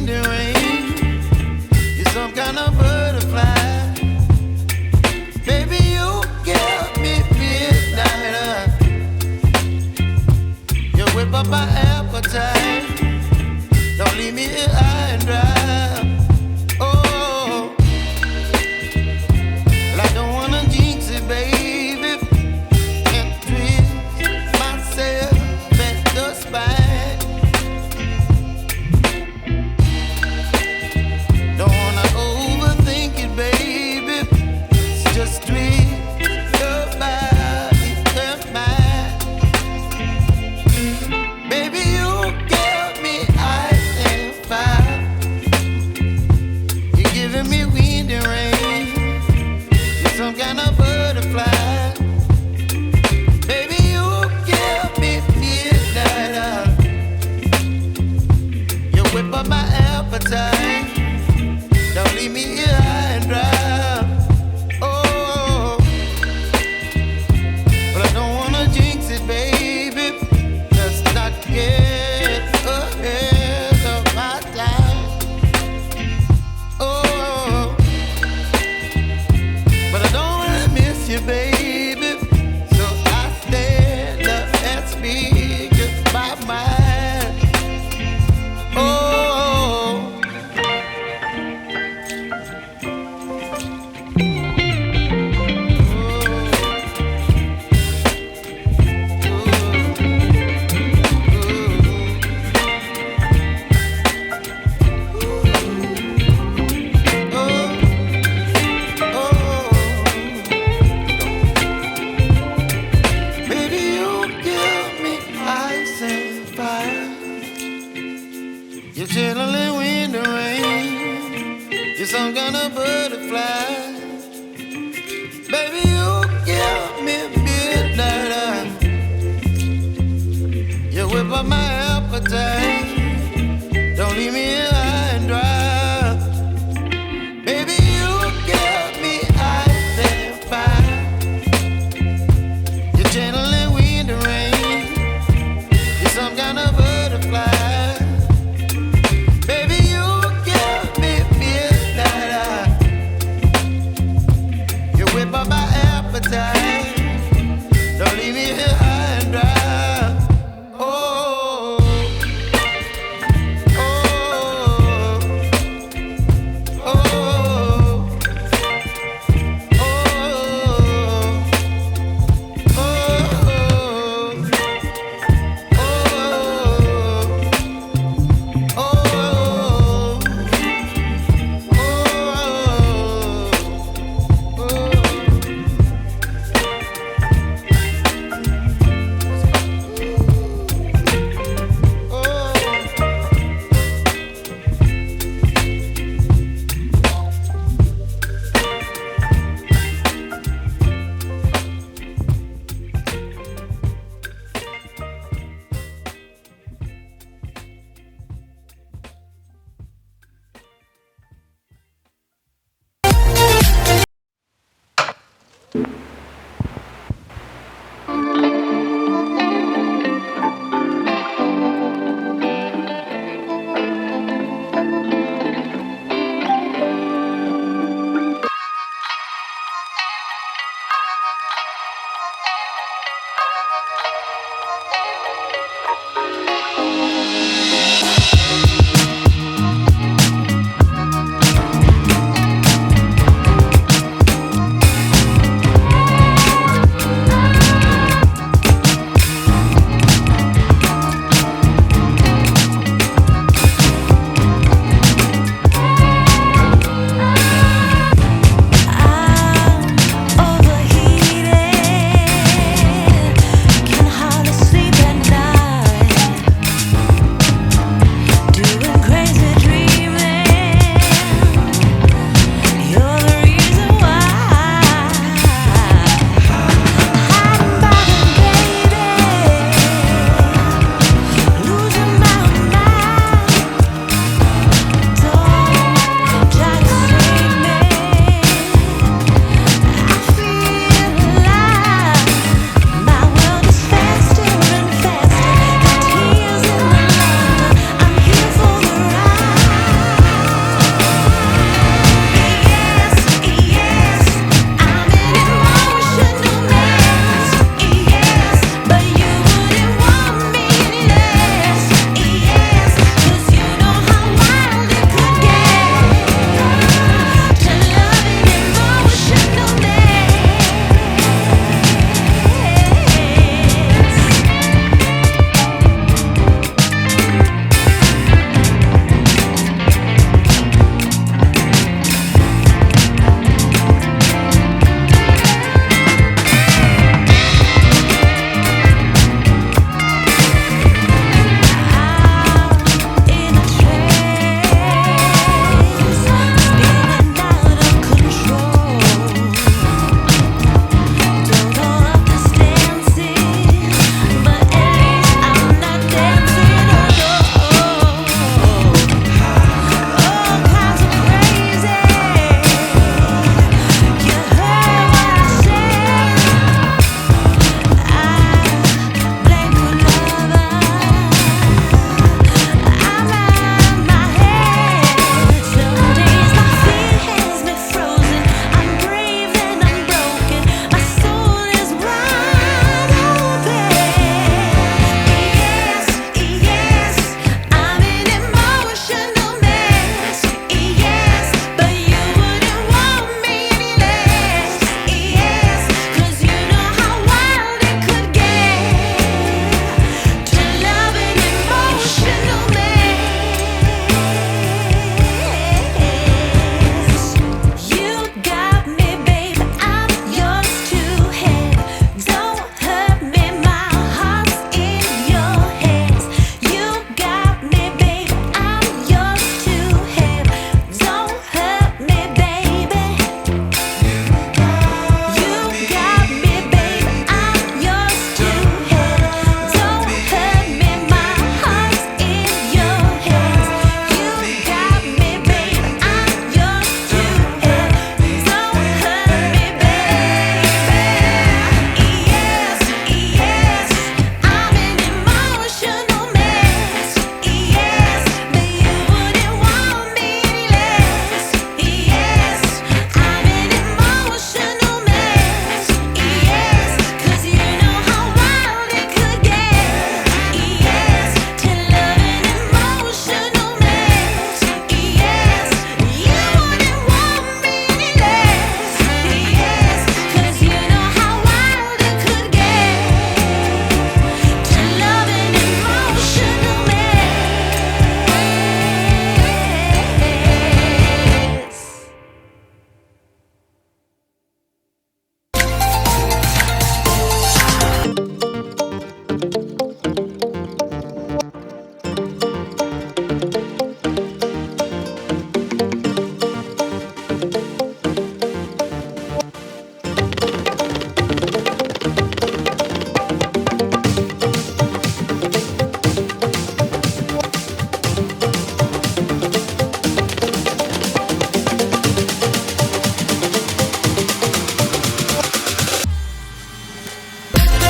wind and rain. You're some kind of butterfly. Baby, you give me midnight. You whip up my appetite. Don't leave me here high and dry. Oh, well, I don't wanna jinx it, baby, and twist myself at the spine. Don't wanna overthink it, baby. It's just twist your body and mine. Baby, you give me ice and fire. You're giving me wind and rain. You're some kind of butterfly. Baby, you give me midnight. You whip up my appetite. Don't leave me here high and dry. Oh, but I don't wanna jinx it, baby. Let's not get ahead of my time. Oh, but I don't wanna miss you, baby. So I stand up and speak my mind. Oh. Baby, you give me ice and fire. You're chilling wind and rain. You're some kind of butterfly. Baby, you give me midnight. You whip up my appetite. Don't leave me here